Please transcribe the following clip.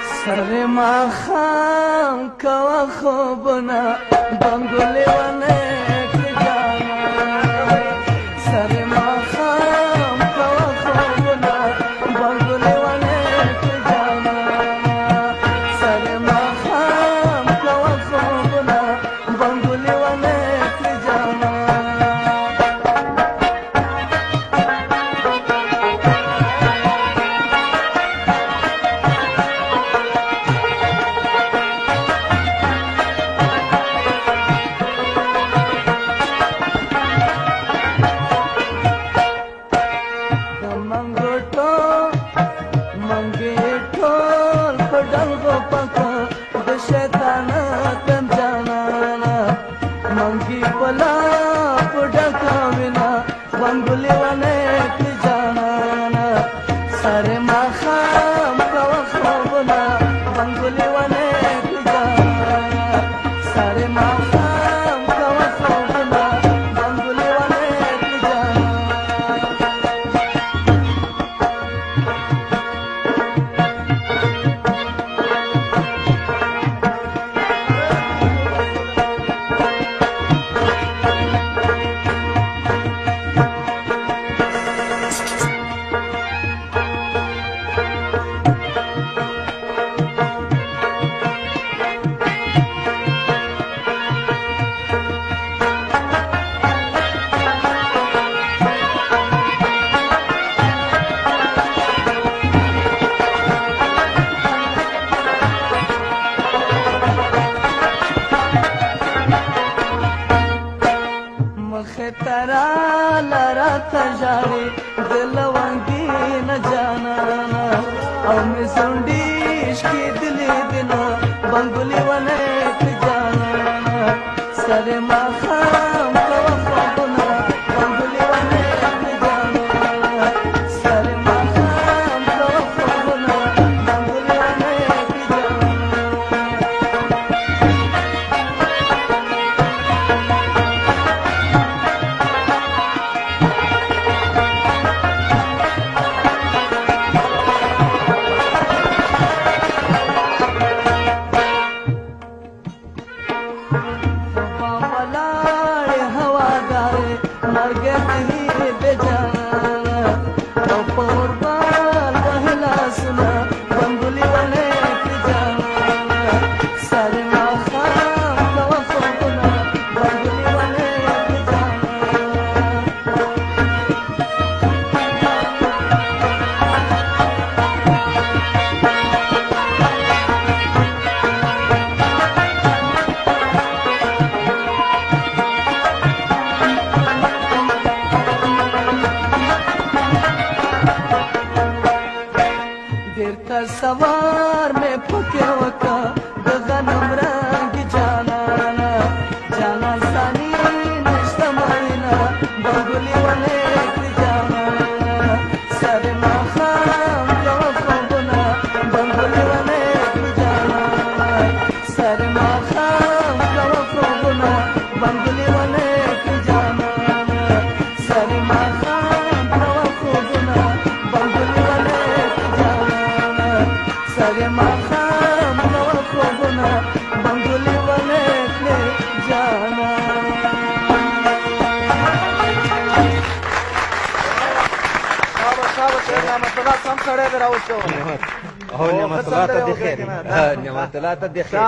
سر ما خام کوا خوبنا بنگولی ونه کجانا سر ما خام کوا خوبنا بنگولی ونه کجانا سر ما خام کوا خوبنا بنگولی ونه کجانا मंगी पला पुडा कामिना बंगुली wane जाना सारे माखाम कवा खोबना बंगुली wane जाना सारे माखाम कवा खोबना बंगुली wane जाना तरा लरा तजारी दिलवंगी न जाना और मैं सुंडीश की दिली दिना बंगुली wane जाना सरे माखाम कवा खोबना बंगुली wane जाना सरे माखाम कवा खोबना बंगुली wane जाना मरगे नहीं बेजाना और बाल बहला सुना बंगुली wane जाना सारे माखाम कवा खोबना बंगुली wane सवार में पके वका गगनम रंग जाना जाना सानी नष्टमाइना बंगुली wane जाना सर माखाम कवा खोबना बंगुली wane जाना सर माखाम कवा खोबना बंगुली wane जाना सर माखाम कवा खोबना बंगुली wane सरे माखाम कवा खोबना बंगुली wane जाना نعمة الله تدخل